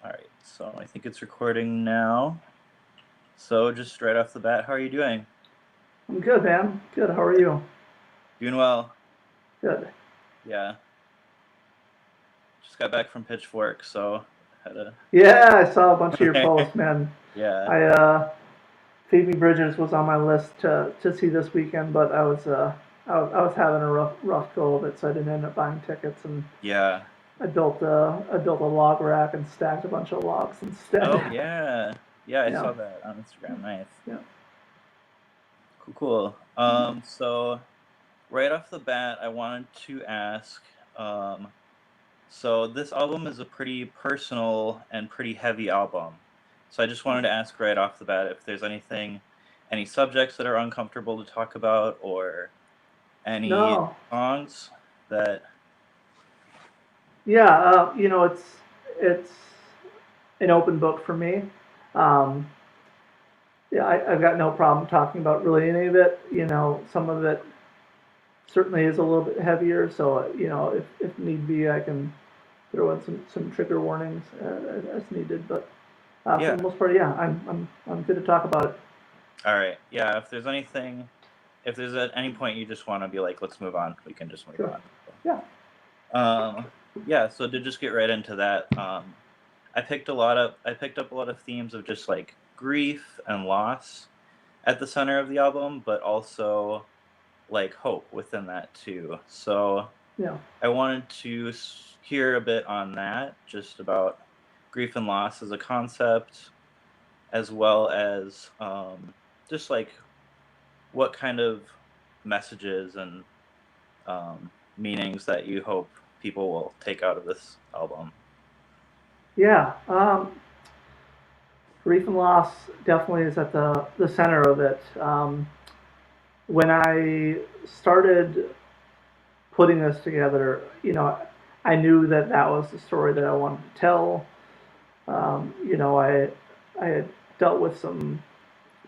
All right, so I think it's recording now. So just right off the bat, how are you doing? I'm good, man. Good. How are you? Doing well. Good. Yeah, just got back from Pitchfork, so had a Yeah, I saw a bunch of your posts, man. yeah, I Phoebe Bridgers was on my list to see this weekend, but I was having a rough go of it, so I didn't end up buying tickets, and yeah. I built a log rack and stacked a bunch of logs instead. Oh yeah, yeah. I Yeah, saw that on Instagram. Nice. yeah, Cool, cool. So right off the bat, I wanted to ask. Um, so this album is a pretty personal and pretty heavy album. So I just wanted to ask right off the bat if there's any subjects that are uncomfortable to talk about, or any no, songs that yeah. It's an open book for me. Um, yeah, I've got no problem talking about really any of it. Some of it certainly is a little bit heavier. So if need be, I can throw in some trigger warnings as needed. But for yeah. the most part, yeah, I'm good to talk about it. All right. Yeah, if there's at any point you just want to be like, let's move on, we can just move Sure. on. Yeah. Yeah, so to just get right into that, I picked up a lot of themes of just like grief and loss at the center of the album, but also like hope within that too. So Yeah. I wanted to hear a bit on that, just about grief and loss as a concept, as well as just like what kind of messages and meanings that you hope people will take out of this album. Yeah. Grief and loss definitely is at the center of it. When I started putting this together, I knew that that was the story that I wanted to tell. I had dealt with some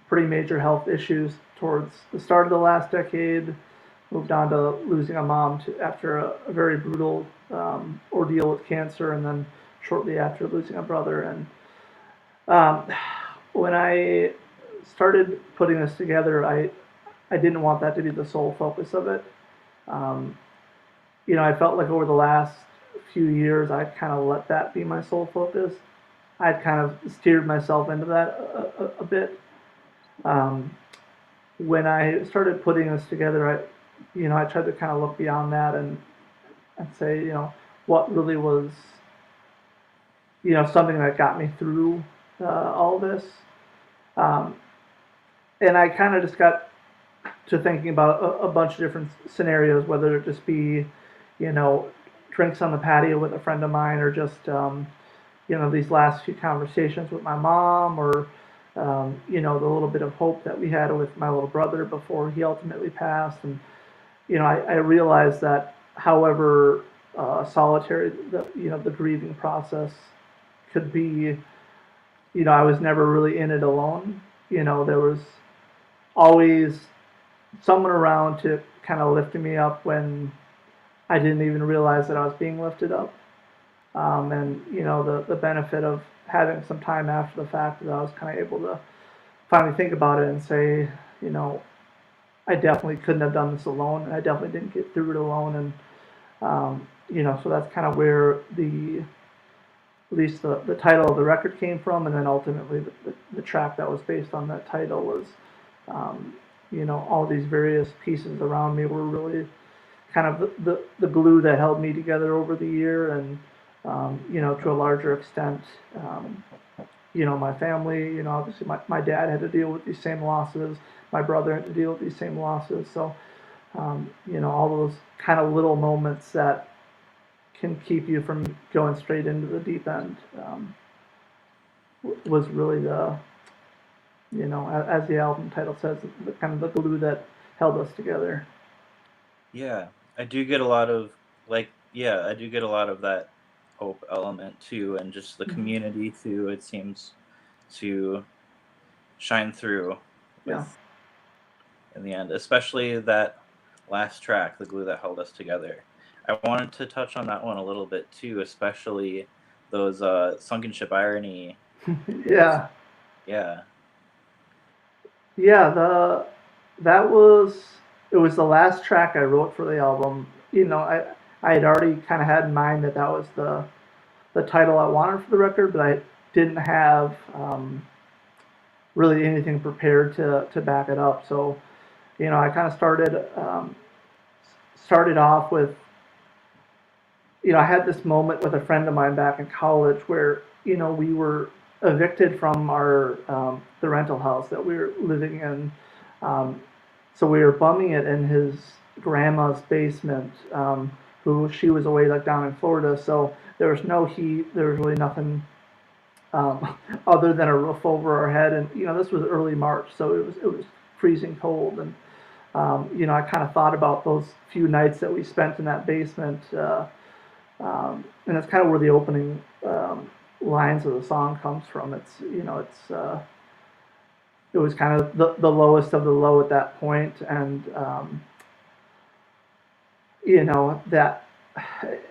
pretty major health issues towards the start of the last decade. Moved on to losing a mom after a very brutal ordeal with cancer, and then shortly after losing a brother. And um, when I started putting this together, I didn't want that to be the sole focus of it. Um, I felt like over the last few years, I kind of let that be my sole focus. I'd kind of steered myself into that a bit. Um, when I started putting this together, I tried to kind of look beyond that and say, what really was, something that got me through all this. Um, and I kind of just got to thinking about a bunch of different scenarios, whether it just be, you know, drinks on the patio with a friend of mine, or just, these last few conversations with my mom, or, the little bit of hope that we had with my little brother before he ultimately passed. And, I realized that however solitary the grieving process could be, I was never really in it alone. There was always someone around to kind of lift me up when I didn't even realize that I was being lifted up. And the benefit of having some time after the fact that I was kind of able to finally think about it and say, you know, I definitely couldn't have done this alone, and I definitely didn't get through it alone. And so that's kind of where at least the title of the record came from, and then ultimately the track that was based on that title was, um, all these various pieces around me were really kind of the glue that held me together over the year, and to a larger extent, um, my family, obviously my dad had to deal with these same losses, my brother had to deal with these same losses. So, all those kind of little moments that can keep you from going straight into the deep end was really as the album title says, the kind of the glue that held us together. Yeah, I do get a lot of I do get a lot of that hope element too, and just the Mhm. community too. It seems to shine through Yeah, with in the end, especially that last track, "The Glue That Held Us Together." I wanted to touch on that one a little bit too, especially those sunken ship irony riffs. Yeah, Yeah. yeah. That was it was the last track I wrote for the album. I had already kind of had in mind that that was the title I wanted for the record, but I didn't have really anything prepared to back it up. So I kind of started off with I had this moment with a friend of mine back in college where we were evicted from our the rental house that we were living in. Um, so we were bumming it in his grandma's basement, who she was away like down in Florida. So there was no heat. There was really nothing other than a roof over our head. And this was early March, so it was freezing cold. And I kind of thought about those few nights that we spent in that basement. And that's kind of where the opening lines of the song comes from. It was kind of the lowest of the low at that point, and that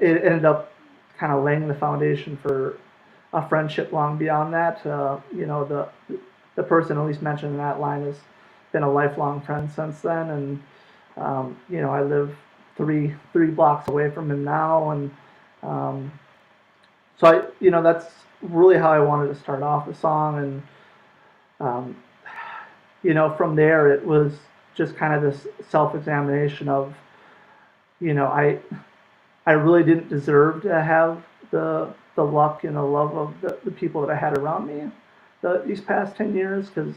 it ended up kind of laying the foundation for a friendship long beyond that. The person at least mentioned in that line has been a lifelong friend since then, and I live three blocks away from him now, and um, so that's really how I wanted to start off the song, and um, from there it was just kind of this self-examination of you know I really didn't deserve to have the luck and the love of the people that I had around me these past 10 years, because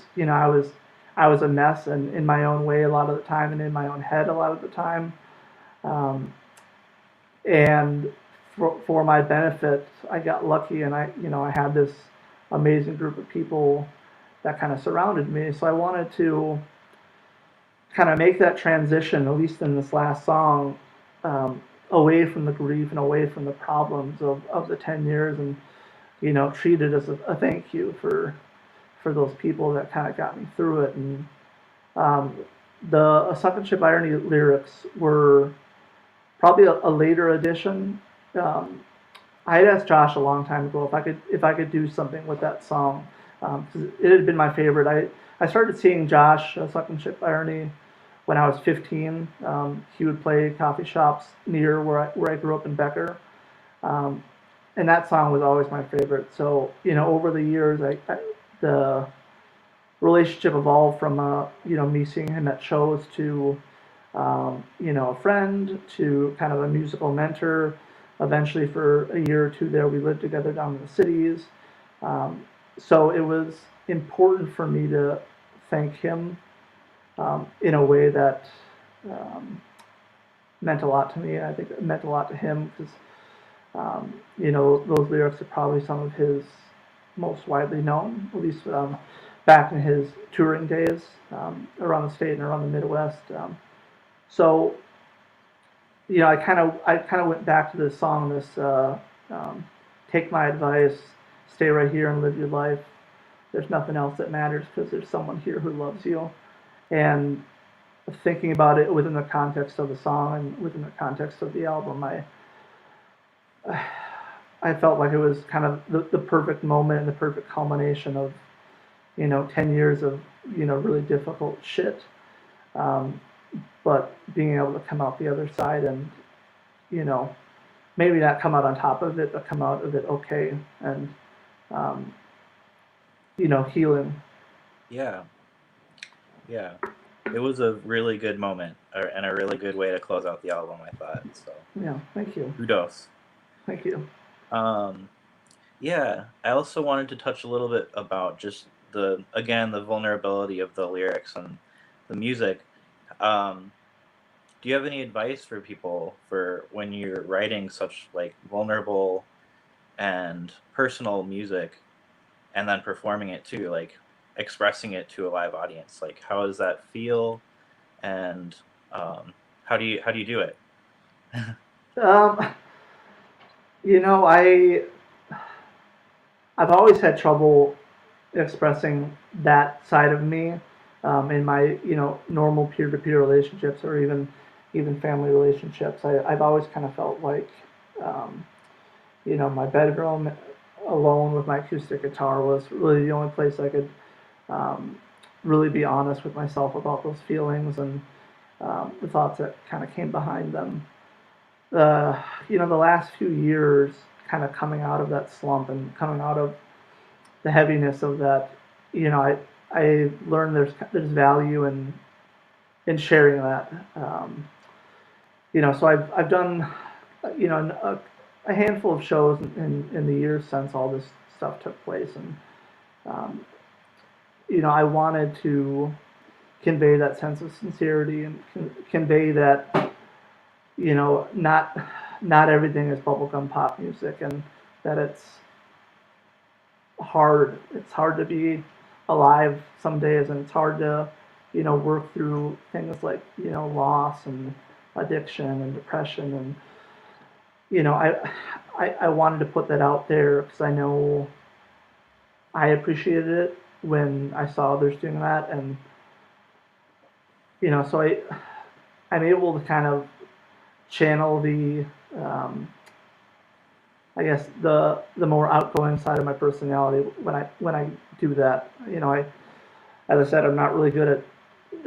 I was a mess and in my own way a lot of the time, and in my own head a lot of the time. um, and for my benefit, I got lucky, and I had this amazing group of people that kind of surrounded me. So I wanted to kind of make that transition, at least in this last song, away from the grief and away from the problems of the 10 years, and treat it as a thank you for those people that kind of got me through it. And um, the Suck and Ship Irony lyrics were probably a later addition. Um, I had asked Josh a long time ago if I could do something with that song, because it had been my favorite. I started seeing Josh Suck and Ship Irony when I was 15. He would play coffee shops near where I grew up in Becker, um, and that song was always my favorite. So over the years, the relationship evolved from me seeing him at shows to a friend to kind of a musical mentor. Eventually, for a year or two there, we lived together down in the cities. Um, so it was important for me to thank him in a way that um, meant a lot to me. I think it meant a lot to him because those lyrics are probably some of his most widely known, at least back in his touring days around the state and around the Midwest. So I kind of went back to this song, this um, take my advice, stay right here and live your life. There's nothing else that matters because there's someone here who loves you. And thinking about it within the context of the song and within the context of the album, I felt like it was kind of the perfect moment and the perfect culmination of 10 years of really difficult shit, um, but being able to come out the other side and you know maybe not come out on top of it, but come out of it okay, and um, healing. Yeah. Yeah. It was a really good moment, and a really good way to close out the album, I thought. So, Yeah, thank you, kudos. thank you. Um, yeah, I also wanted to touch a little bit about just the vulnerability of the lyrics and the music. Um, do you have any advice for people for when you're writing such like vulnerable and personal music and then performing it too, like expressing it to a live audience? Like, how does that feel, and um, how do you do it? um, you know I I've always had trouble expressing that side of me in my normal peer-to-peer relationships, or even family relationships. I've always kind of felt like um, My bedroom alone with my acoustic guitar was really the only place I could um, really be honest with myself about those feelings and the thoughts that kind of came behind them. The last few years, kind of coming out of that slump and coming out of the heaviness of that, I learned there's value in sharing that. So I've done, a handful of shows in the years since all this stuff took place, and um, I wanted to convey that sense of sincerity and convey that not everything is bubblegum pop music, and that it's hard to be alive some days, and it's hard to work through things like loss and addiction and depression. And I wanted to put that out there because I know I appreciated it when I saw others doing that. And so I'm able to kind of channel the I guess the more outgoing side of my personality when I do that. As I said, I'm not really good at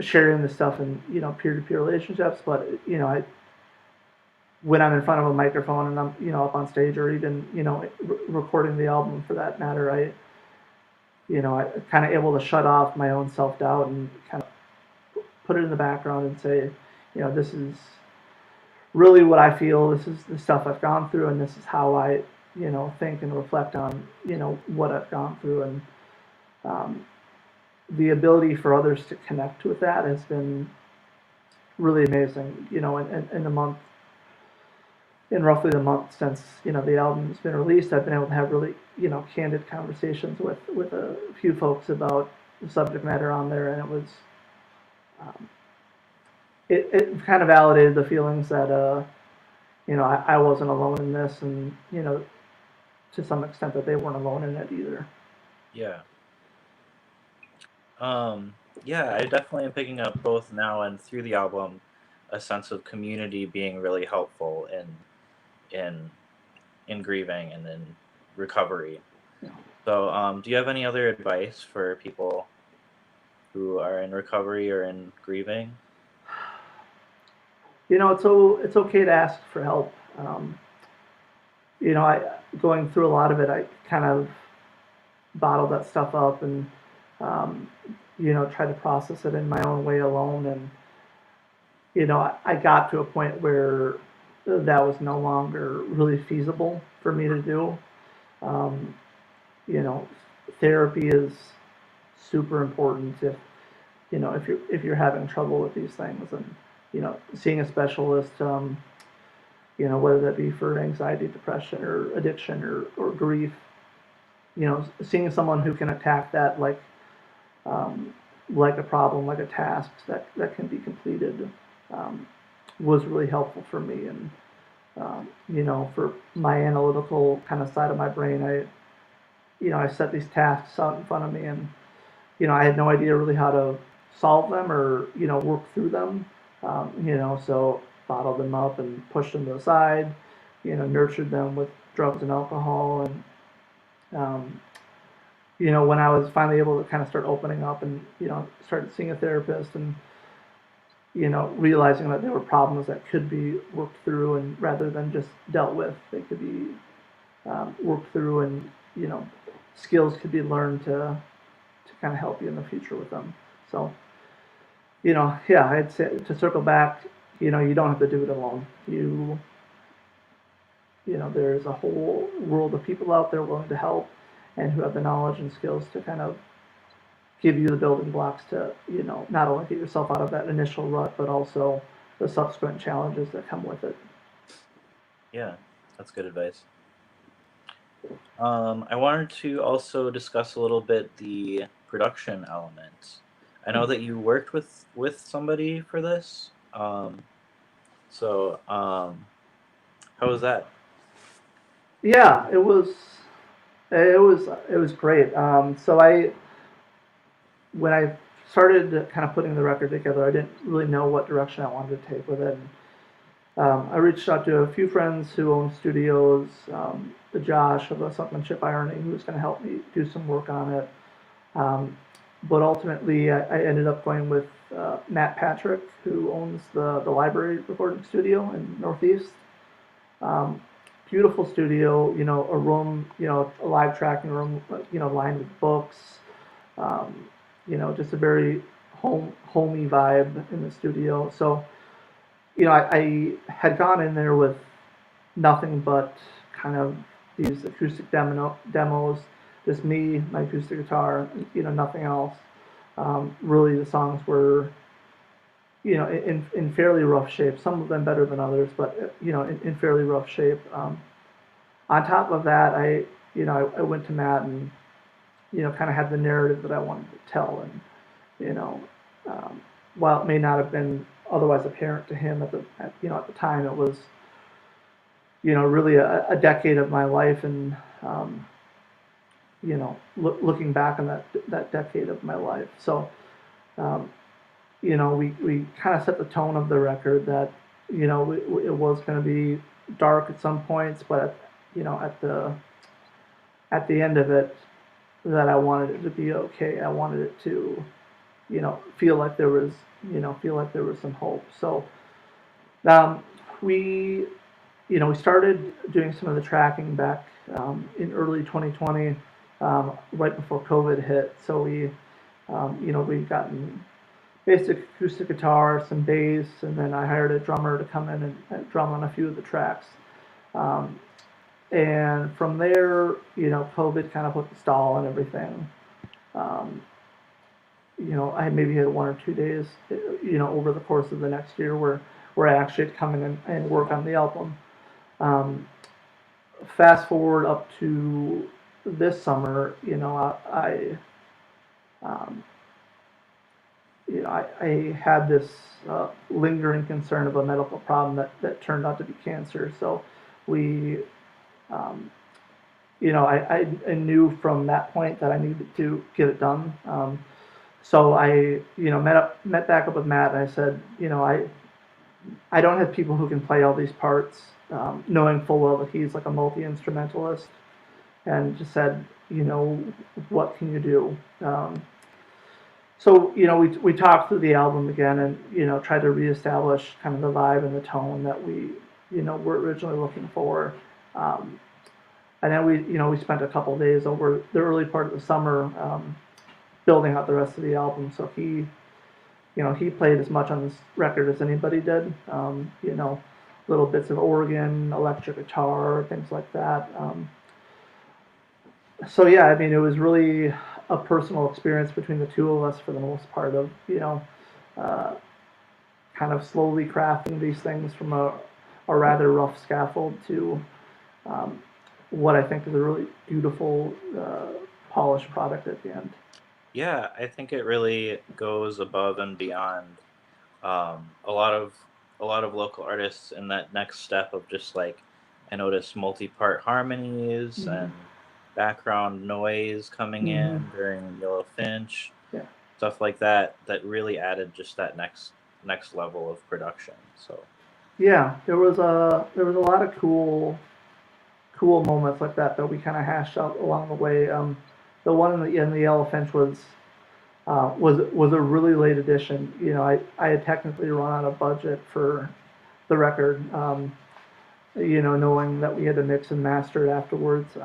sharing this stuff in peer-to-peer relationships, but when I'm in front of a microphone and I'm up on stage, or even recording the album for that matter, I kind of able to shut off my own self-doubt and kind of put it in the background and say, this is really what I feel. This is the stuff I've gone through, and this is how I think and reflect on what I've gone through. And um, the ability for others to connect with that has been really amazing. In the month, in roughly the month since the album's been released, I've been able to have really candid conversations with a few folks about the subject matter on there, and um, it kind of validated the feelings that I wasn't alone in this, and to some extent that they weren't alone in it either. Yeah. Um, yeah, I definitely am picking up both now and through the album a sense of community being really helpful in in grieving and in recovery. Yeah. So, do you have any other advice for people who are in recovery or in grieving? It's okay to ask for help. I going through a lot of it, I kind of bottled that stuff up and um, tried to process it in my own way alone. And I got to a point where that was no longer really feasible for me to do. Um, you know, Therapy is super important if you're having trouble with these things, and seeing a specialist. Whether that be for anxiety, depression, or addiction, or grief. Seeing someone who can attack that um, like a problem, like a task that can be completed, um, was really helpful for me. And for my analytical kind of side of my brain, I set these tasks out in front of me, and I had no idea really how to solve them or work through them. So bottled them up and pushed them to the side. Nurtured them with drugs and alcohol, and um, when I was finally able to kind of start opening up and started seeing a therapist and realizing that there were problems that could be worked through, and rather than just dealt with, they could be worked through, and skills could be learned to kind of help you in the future with them. So yeah, I'd say, to circle back, you don't have to do it alone. There's a whole world of people out there willing to help and who have the knowledge and skills to kind of give you the building blocks to, not only get yourself out of that initial rut, but also the subsequent challenges that come with it. Yeah, that's good advice. I wanted to also discuss a little bit the production element. I know that you worked with somebody for this. So how was that? Yeah, it was great. So when I started kind of putting the record together, I didn't really know what direction I wanted to take with it. And, I reached out to a few friends who own studios, the Josh of the Suckman Chip Ironing, who was going to help me do some work on it. Um, but ultimately, I ended up going with Matt Patrick, who owns the library recording studio in Northeast. Um, Beautiful studio, a room, a live tracking room, lined with books. Um, just a very homey vibe in the studio. So, I had gone in there with nothing but kind of these acoustic demos, just me, my acoustic guitar, nothing else. Really, the songs were, in fairly rough shape. Some of them better than others, but in fairly rough shape. On top of that, I went to Matt and kind of had the narrative that I wanted to tell, and you know, um, while it may not have been otherwise apparent to him at the time, it was really a decade of my life, and looking back on that decade of my life. So, um, we kind of set the tone of the record that it was going to be dark at some points, but at the end of it, that I wanted it to be okay. I wanted it to feel like there was some hope. So um, we we started doing some of the tracking back in early 2020, right before COVID hit. So we've gotten basic acoustic guitar, some bass, and then I hired a drummer to come in and drum on a few of the tracks. Um, and from there, COVID kind of put the stall on everything. Um, I maybe had 1 or 2 days, over the course of the next year where I actually had to come in and work on the album. Um, Fast forward up to this summer, um, I had this lingering concern of a medical problem that turned out to be cancer. So we, um, I knew from that point that I needed to get it done. So I, met back up with Matt, and I said, I don't have people who can play all these parts, knowing full well that he's like a multi instrumentalist, and just said, what can you do? So we talked through the album again, and tried to reestablish kind of the vibe and the tone that we were originally looking for. Um, and then we spent a couple of days over the early part of the summer, building out the rest of the album. So he played as much on this record as anybody did. Little bits of organ, electric guitar, things like that. So yeah, I mean, it was really a personal experience between the two of us for the most part of uh, kind of slowly crafting these things from a rather rough scaffold to um, what I think is a really beautiful, polished product at the end. Yeah, I think it really goes above and beyond a lot of local artists in that next step of just like I noticed multi-part harmonies Mm-hmm. and background noise coming Mm-hmm. in during Yellow Finch, Yeah. stuff like that that really added just that next level of production. So Yeah, there was a lot of cool moments like that we kind of hashed out along the way. The one in the Yellow Finch was a really late addition. I had technically run out of budget for the record. Knowing that we had to mix and master it afterwards.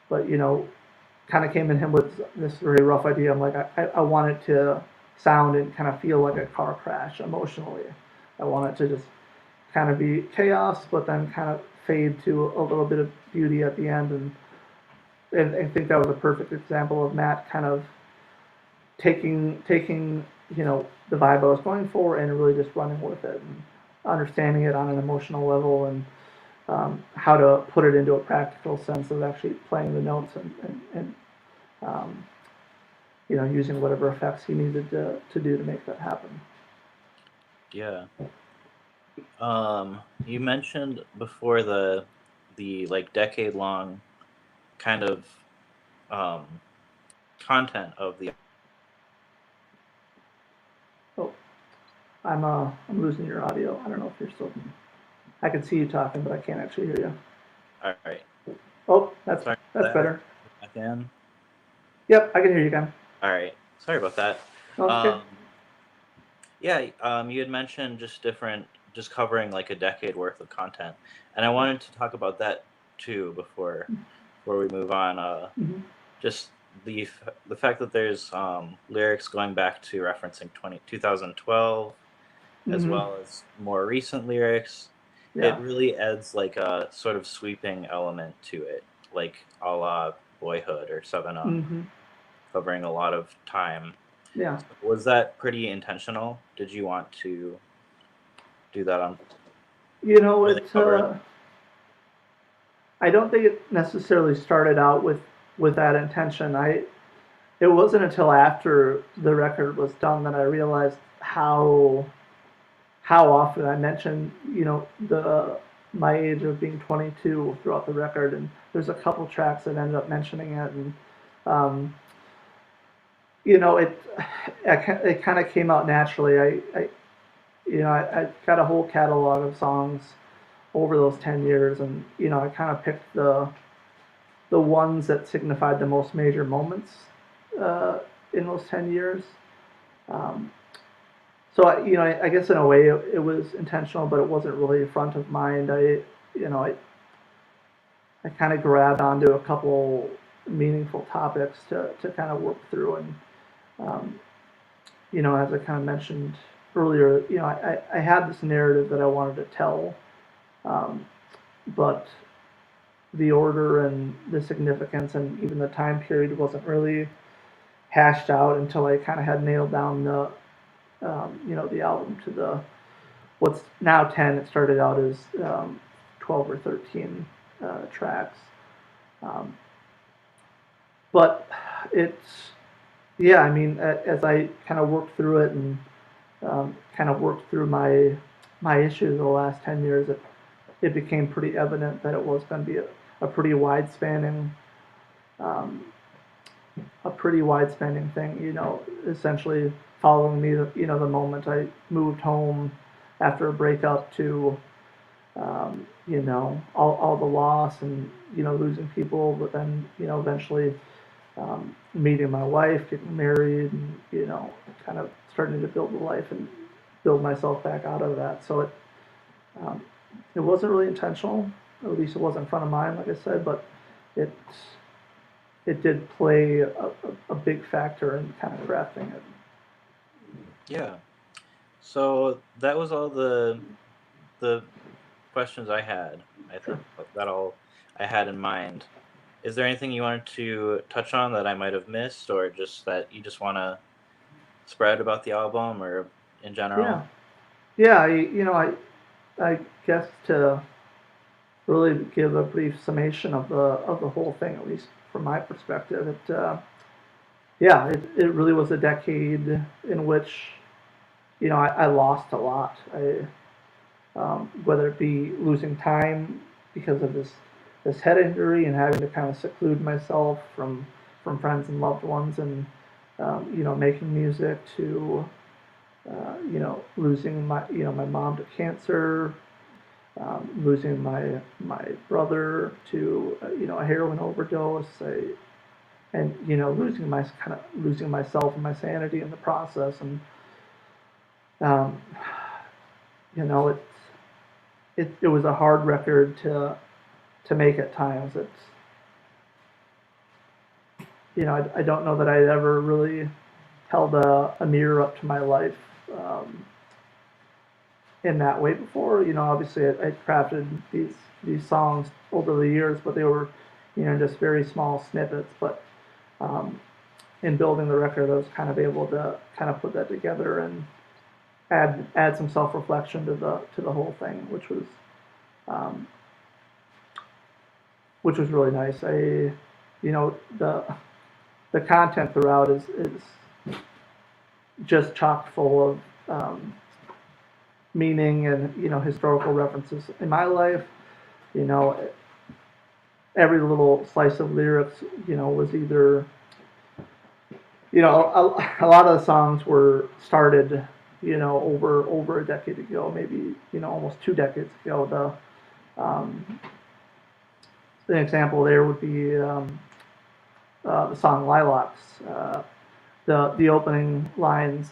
But kind of came in him with this very rough idea. I'm like, I want it to sound and kind of feel like a car crash emotionally. I want it to just kind of be chaos, but then kind of fade to a little bit of beauty at the end. And I think that was a perfect example of Matt kind of taking the vibe I was going for and really just running with it and understanding it on an emotional level, and how to put it into a practical sense of actually playing the notes and um, using whatever effects he needed to do to make that happen. yeah. You mentioned before the like decade long kind of um, content of the Oh, I'm losing your audio. I don't know if you're still. I can see you talking, but I can't actually hear you. All right. Oh, that's Sorry that's about that. better. Back in. Yep, I can hear you again. All right. Sorry about that. Oh, that's okay. Um, yeah. You had mentioned just covering like a decade worth of content, and I wanted to talk about that too before we move on. Mm-hmm. Just the fact that there's lyrics going back to referencing 2012, as Mm-hmm. well as more recent lyrics. It Yeah. really adds like a sort of sweeping element to it, like a la Boyhood or Seven Up, Mm-hmm. covering a lot of time. Yeah. So was that pretty intentional? Did you want to do that on You know, really cover it? I don't think it necessarily started out with that intention. It wasn't until after the record was done that I realized how often I mentioned, the my age of being 22 throughout the record, and there's a couple tracks that ended up mentioning it, and um, you know, it kind of came out naturally. I got a whole catalog of songs over those 10 years, and I kind of picked the ones that signified the most major moments uh, in those 10 years. Um, so I guess in a way it was intentional, but it wasn't really front of mind. You know, I kind of grabbed onto a couple meaningful topics to kind of work through, and um, as I kind of mentioned earlier, I had this narrative that I wanted to tell, um, but the order and the significance and even the time period wasn't really hashed out until I kind of had nailed down the album to the what's now 10. It started out as 12 or 13 tracks. Um, but it's, yeah, I mean, as I kind of worked through it and kind of worked through my issues the last 10 years, it became pretty evident that it was going to be a pretty wide spanning um, a pretty wide spanning thing. Essentially following me, the moment I moved home after a breakup to all the loss and losing people, but then eventually meeting my wife, getting married, and kind of starting to build a life and build myself back out of that. So um, it wasn't really intentional. At least it wasn't front of mind, like I said, but it it did play a big factor in kind of crafting it. Yeah. So that was all the questions I had. I Sure. think that all I had in mind. Is there anything you wanted to touch on that I might have missed, or just that you just want to spread about the album, or in general? Yeah. Yeah. I guess to really give a brief summation of the whole thing, at least from my perspective, it really was a decade in which I lost a lot. Whether it be losing time because of this head injury and having to kind of seclude myself from friends and loved ones, and making music, to losing my mom to cancer, losing my brother to a heroin overdose, and losing myself and my sanity in the process, and um, you know it was a hard record to make at times. I don't know that I'd ever really held a mirror up to my life um, in that way before. Obviously I crafted these songs over the years, but they were just very small snippets. But um, in building the record, I was kind of able to kind of put that together and add some self reflection to the whole thing, um, which was really nice. The content throughout is just chock full of meaning and historical references in my life. You know, every little slice of lyrics, was either a lot of the songs were started, over a decade ago, maybe almost 2 decades ago. The example there would be the song Lilacs. The opening lines,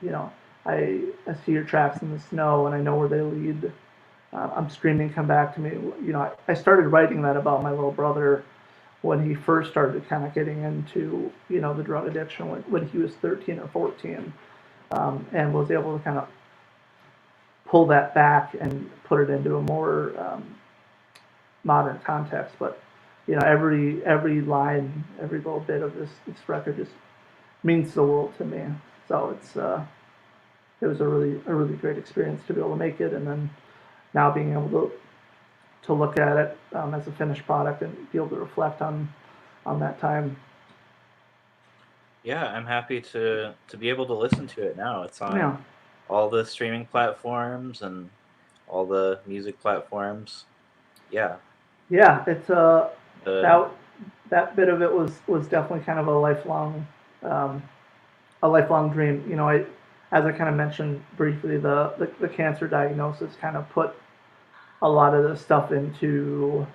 you know, I see your tracks in the snow and I know where they lead. I'm screaming, come back to me. I started writing that about my little brother when he first started kind of getting into, the drug addiction when he was 13 or 14, and was able to kind of pull that back and put it into a more modern context. But every line, every little bit of this record just means the world to me. So it was a really great experience to be able to make it, and then now being able to look at it as a finished product and be able to reflect on that time. Yeah, I'm happy to be able to listen to it now. It's on Yeah, all the streaming platforms and all the music platforms. Yeah. yeah. It's The that that bit of it was definitely kind of um, a lifelong dream. As I kind of mentioned briefly, the cancer diagnosis kind of put a lot of this stuff into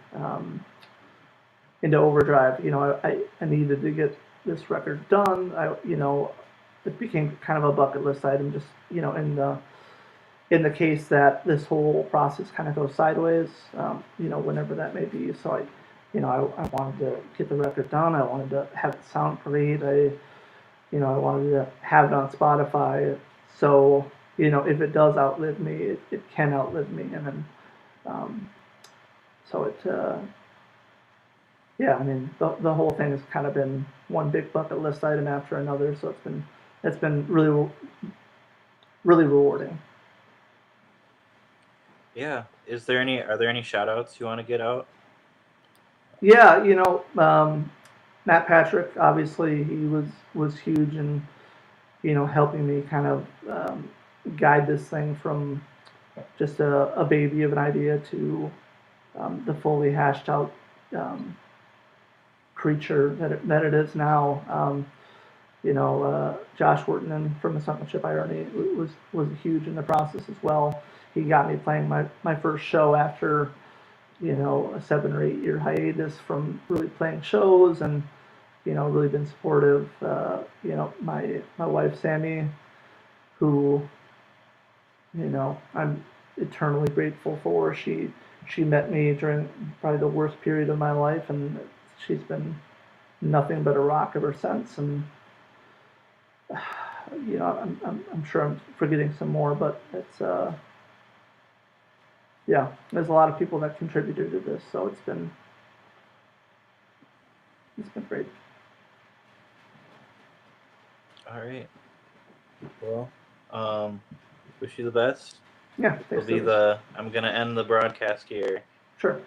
overdrive. I needed to get this record done. It became kind of a bucket list item, just in the case that this whole process kind of goes sideways, whenever that may be. So I wanted to get the record done. I wanted to have it sound great. I wanted to have it on Spotify. So, if it does outlive me, it can outlive me. And then, um, so yeah, I mean, the whole thing has kind of been one big bucket list item after another. So it's been really, really rewarding. yeah. Are there any shout outs you want to get out? Yeah, Matt Patrick, obviously, he was huge in helping me kind of guide this thing from just a baby of an idea to the fully hashed out creature that it is now. Josh Wortman from the Sunmanship Irony was huge in the process as well. He got me playing my first show after a 7 or 8 year hiatus from really playing shows, and really been supportive. My wife Sammy, who I'm eternally grateful for. She met me during probably the worst period of my life, and she's been nothing but a rock ever since. And I'm sure I'm forgetting some more, but it's yeah, there's a lot of people that contributed to this, so it's been great. All right. Well, wish you the best. Yeah, It'll thanks, be Lucas. I'm gonna end the broadcast here. Sure.